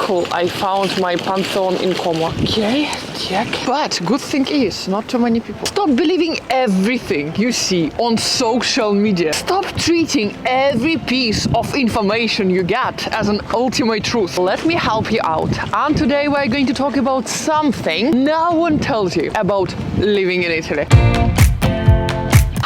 Cool, I found my Pantheon in Como. Okay, check. But good thing is, not too many people. Stop believing everything you see on social media. Stop treating every piece of information you get as an ultimate truth. Let me help you out. And today we're going to talk about something no one tells you about living in Italy.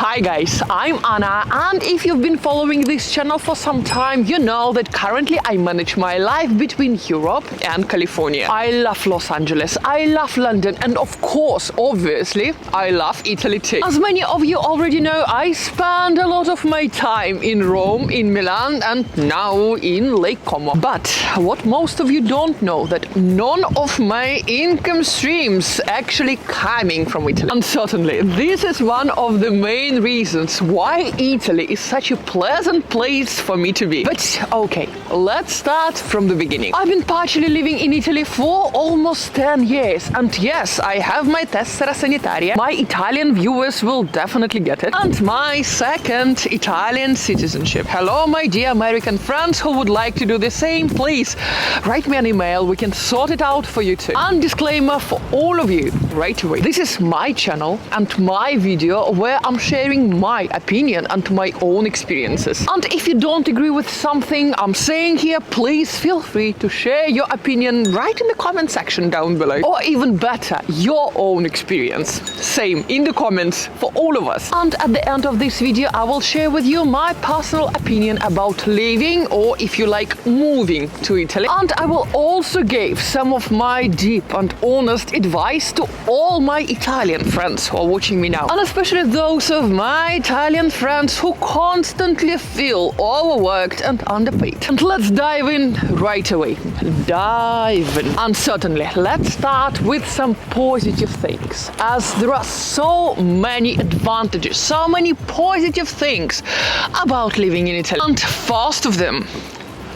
Hi guys, I'm Anna, and if you've been following this channel for some time, you know that currently I manage my life between Europe and California. I love Los Angeles, I love London, and of course, obviously, I love Italy too. As many of you already know, I spend a lot of my time in Rome, in Milan, and now in Lake Como. But what most of you don't know, that none of my income streams actually coming from Italy. And certainly, this is one of the main reasons why Italy is such a pleasant place for me to be. But okay, let's start from the beginning. I've been partially living in Italy for almost 10 years, and yes, I have my tessera sanitaria. My Italian viewers will definitely get it. And my second Italian citizenship. Hello, my dear American friends who would like to do the same, please write me an email, we can sort it out for you too. And disclaimer for all of you right away. This is my channel and my video where I'm sharing my opinion and my own experiences. And if you don't agree with something I'm saying here, please feel free to share your opinion right in the comment section down below. Or even better, your own experience. Same in the comments for all of us. And at the end of this video, I will share with you my personal opinion about living, or if you like, moving to Italy. And I will also give some of my deep and honest advice to all my Italian friends who are watching me now. And especially those of my Italian friends who constantly feel overworked and underpaid. And let's dive in right away. Dive in. And certainly, let's start with some positive things, as there are so many advantages, so many positive things about living in Italy. And first of them,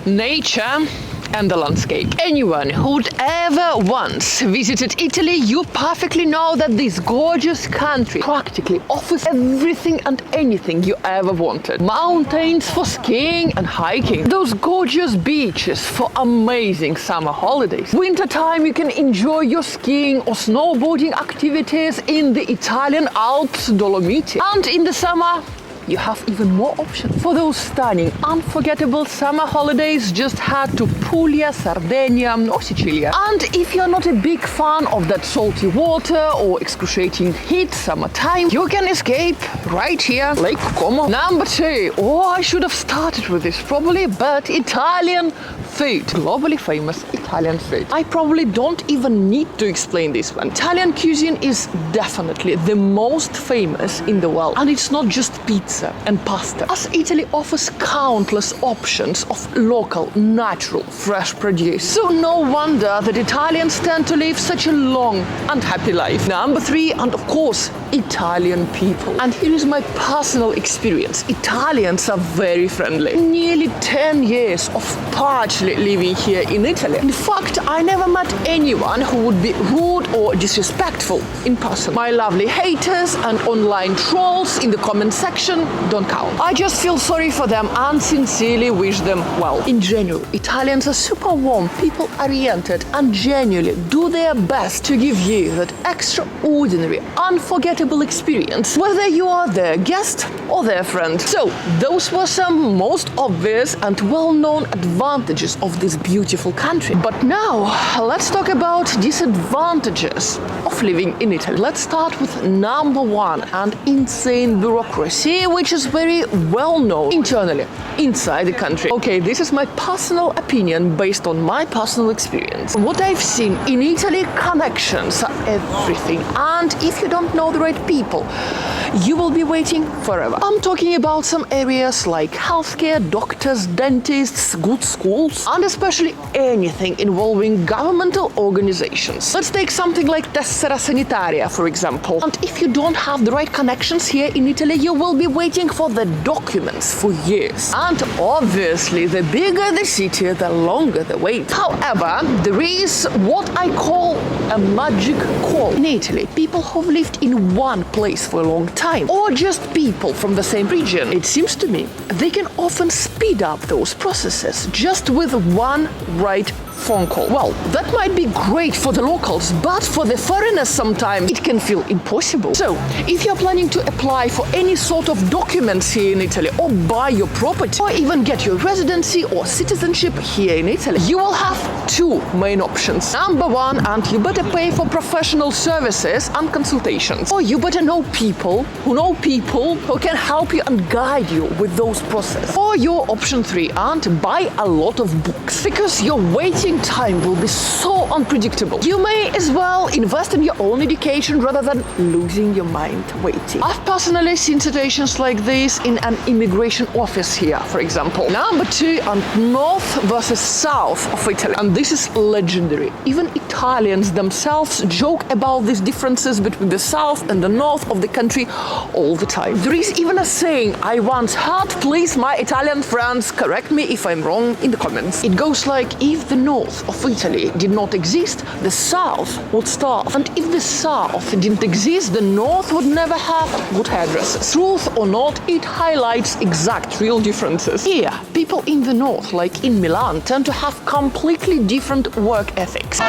nature and the landscape. Anyone who'd ever once visited Italy, you perfectly know that this gorgeous country practically offers everything and anything you ever wanted. Mountains for skiing and hiking, those gorgeous beaches for amazing summer holidays. Wintertime, you can enjoy your skiing or snowboarding activities in the Italian Alps Dolomiti. And in the summer, you have even more options. For those stunning, unforgettable summer holidays, just head to Puglia, Sardinia or Sicilia. And if you're not a big fan of that salty water or excruciating heat summertime, you can escape right here, Lake Como. Number 2, I should have started with this probably, but Italian food. Globally famous Italian food. I probably don't even need to explain this one. Italian cuisine is definitely the most famous in the world. And it's not just pizza and pasta, as Italy offers countless options of local, natural, fresh produce. So no wonder that Italians tend to live such a long and happy life. Number 3, and of course, Italian people. And here is my personal experience. Italians are very friendly. Nearly 10 years of partially living here in Italy. In fact, I never met anyone who would be rude or disrespectful in person. My lovely haters and online trolls in the comment section don't count. I just feel sorry for them and sincerely wish them well. In general, Italians are super warm, people-oriented, and genuinely do their best to give you that extraordinary, unforgettable experience, whether you are their guest or their friend. So, those were some most obvious and well-known advantages of this beautiful country. But now, let's talk about disadvantages of living in Italy. Let's start with number 1, and insane bureaucracy, which is very well known internally inside the country. Okay, this is my personal opinion based on my personal experience. What I've seen in Italy, connections are everything, and if you don't know the right people, you will be waiting forever. I'm talking about some areas like healthcare, doctors, dentists, good schools, and especially anything involving governmental organizations. Let's take something like tessera sanitaria, for example. And if you don't have the right connections here in Italy, you will be waiting for the documents for years. And obviously, the bigger the city, the longer the wait. However, there is what I call a magic call. In Italy, people who've lived in one place for a long time, or just people from the same region, it seems to me they can often speed up those processes just with one right phone call. Well, that might be great for the locals, but for the foreigners sometimes it can feel impossible. So, if you're planning to apply for any sort of documents here in Italy, or buy your property, or even get your residency or citizenship here in Italy, you will have two main options. Number one, and you better pay for professional services and consultations. Or you better know people who can help you and guide you with those processes. Or your option three, and buy a lot of books, because your waiting time will be so unpredictable. You may as well invest in your own education rather than losing your mind waiting. I've personally seen situations like this in an immigration office here, for example. Number two, and north versus south of Italy. And this is legendary. Even Italians themselves joke about these differences between the south and the north of the country all the time. There is even a saying I once heard, please my Italian friends correct me if I'm wrong in the comments. It goes like, if the north of Italy did not exist, the south would starve. And if the south didn't exist, the north would never have good hairdressers. Truth or not, it highlights exact real differences. Here, people in the north, like in Milan, tend to have completely different work ethics.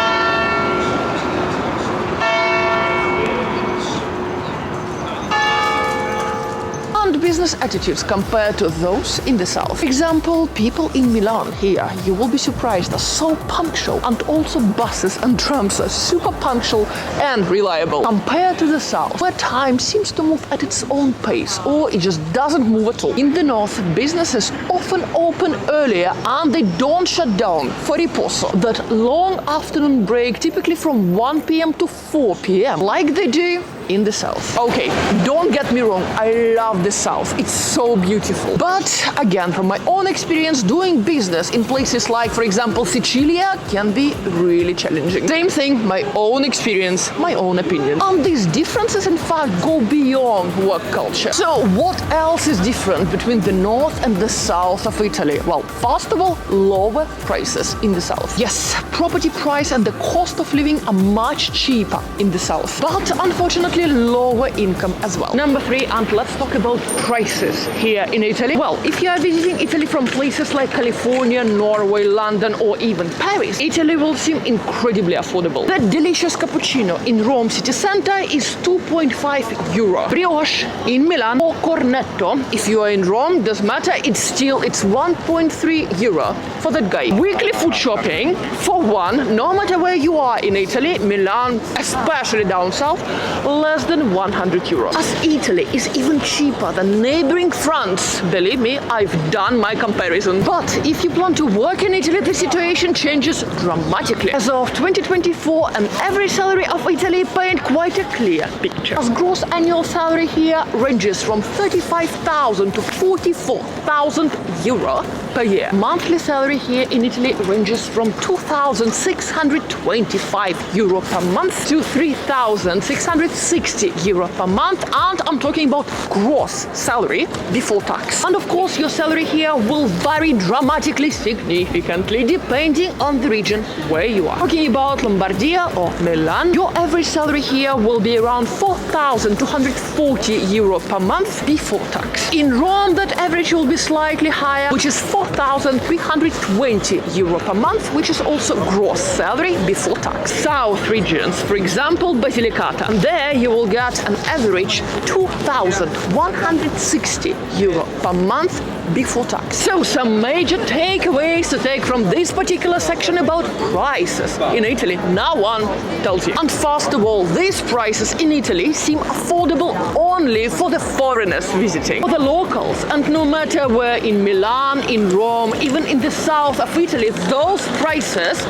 Business attitudes compared to those in the south. For example, people in Milan here, you will be surprised, are so punctual, and also buses and trams are super punctual and reliable compared to the south, where time seems to move at its own pace, or it just doesn't move at all. In the north, businesses often open earlier and they don't shut down for riposo, that long afternoon break, typically from 1 p.m. to 4 p.m. like they do in the south. Okay, don't get me wrong, I love the south, it's so beautiful. But again, from my own experience, doing business in places like, for example, Sicilia can be really challenging. Same thing, my own experience, my own opinion. And these differences in fact go beyond work culture. So what else is different between the north and the south of Italy? Well, first of all, lower prices in the south. Yes, property price and the cost of living are much cheaper in the south, but unfortunately lower income as well. Number three, and let's talk about prices here in Italy. Well, if you are visiting Italy from places like California, Norway, London, or even Paris, Italy will seem incredibly affordable. That delicious cappuccino in Rome city center is 2.5 euro. Brioche in Milan or cornetto, if you are in Rome, doesn't matter, it's 1.3 euro for that guy. Weekly food shopping for one, no matter where you are in Italy, Milan, especially down south, less than 100 euros. As Italy is even cheaper than neighboring France, believe me, I've done my comparison. But if you plan to work in Italy, the situation changes dramatically. As of 2024, an average salary of Italy paint quite a clear picture. As gross annual salary here ranges from 35,000 to 44,000 euro per year. Monthly salary here in Italy ranges from 2,625 euro per month to 3,660 euro per month, and I'm talking about gross salary before tax. And of course, your salary here will vary dramatically, significantly, depending on the region where you are. Talking about Lombardia or Milan, your average salary here will be around 4,240 euro per month before tax. In Rome, that average will be slightly higher, which is 4,320 euro per month, which is also gross salary before tax. South regions, for example, Basilicata, and there you will get an average 2,160 euro per month before tax. So some major takeaways to take from this particular section about prices in Italy. Now one tells you. And first of all, these prices in Italy seem affordable only for the foreigners visiting. For the locals, and no matter where in Milan, in Rome, even in the south of Italy, those prices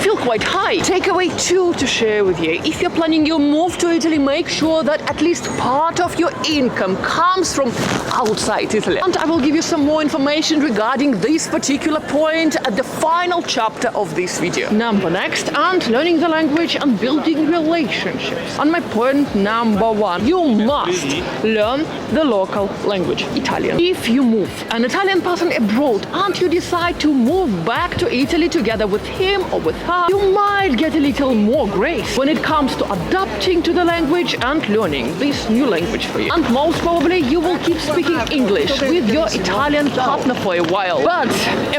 feel quite high. Takeaway 2 to share with you. If you're planning your move to Italy, make sure that at least part of your income comes from outside Italy. And I will give you some more information regarding this particular point at the final chapter of this video. Next, and learning the language and building relationships. And my point number 1, you must learn the local language, Italian. If you move an Italian person abroad and you decide to move back to Italy together with him or with her, time, you might get a little more grace when it comes to adapting to the language and learning this new language for you. And most probably you will keep speaking English with your Italian partner for a while. But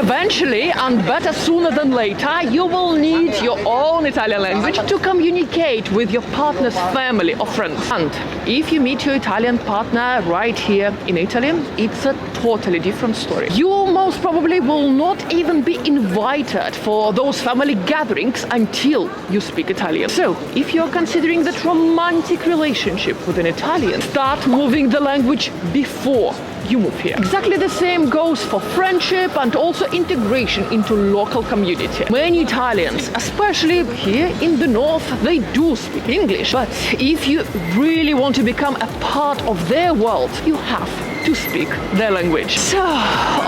eventually, and better sooner than later, you will need your own Italian language to communicate with your partner's family or friends. And if you meet your Italian partner right here in Italy, it's a totally different story. You most probably will not even be invited for those family gatherings until you speak Italian. So, if you're considering that romantic relationship with an Italian, start moving the language before you move here. Exactly the same goes for friendship and also integration into local community. Many Italians, especially here in the north, they do speak English. But if you really want to become a part of their world, you have to speak their language. So,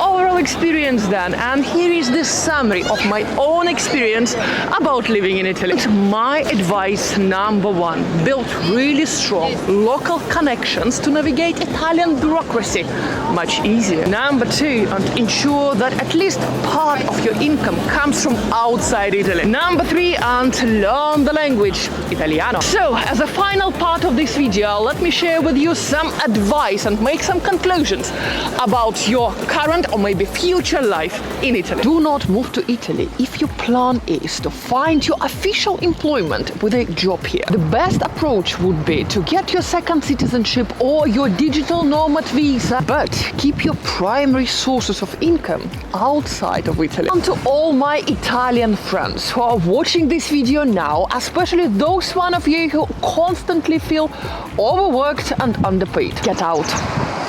overall experience then, and here is the summary of my own experience about living in Italy. My advice number one, build really strong local connections to navigate Italian bureaucracy much easier. Number two, and ensure that at least part of your income comes from outside Italy. Number three, and learn the language, Italiano. So, as a final part of this video, let me share with you some advice and make some conclusions about your current or maybe future life in Italy. Do not move to Italy if your plan is to find your official employment with a job here. The best approach would be to get your second citizenship or your digital nomad visa, but keep your primary sources of income outside of Italy. And to all my Italian friends who are watching this video now, especially those one of you who constantly feel overworked and underpaid, get out.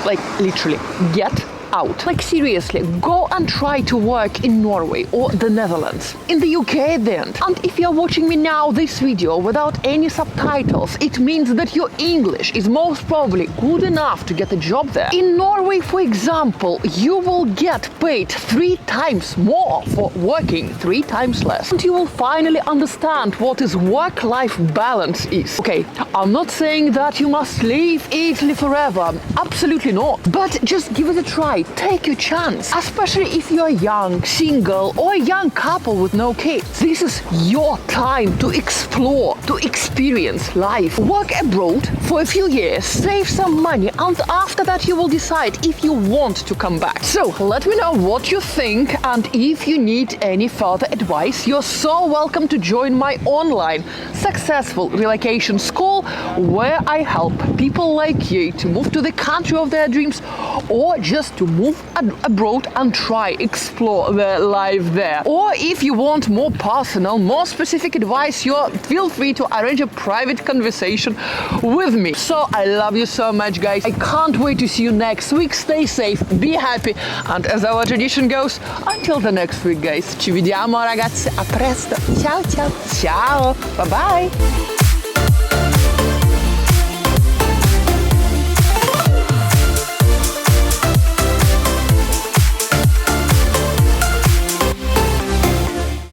Like literally, get out. Like seriously, go and try to work in Norway or the Netherlands. In the UK then. And if you're watching me now this video without any subtitles, it means that your English is most probably good enough to get a job there. In Norway, for example, you will get paid 3 times more for working 3 times less. And you will finally understand what is work-life balance is. Okay, I'm not saying that you must leave Italy forever. Absolutely not. But just give it a try. Take your chance, especially if you're young, single, or a young couple with no kids. This is your time to explore, to experience life. Work abroad for a few years, save some money, and after that you will decide if you want to come back. So, let me know what you think, and if you need any further advice, you're so welcome to join my online successful relocation school, where I help people like you to move to the country of their dreams, or just to move abroad and try explore their life there. Or if you want more personal, more specific advice, feel free to arrange a private conversation with me. So I love you so much, guys. I can't wait to see you next week. Stay safe, be happy, and as our tradition goes, until the next week, guys. Ci vediamo, ragazzi. A presto. Ciao ciao. Ciao. Bye bye.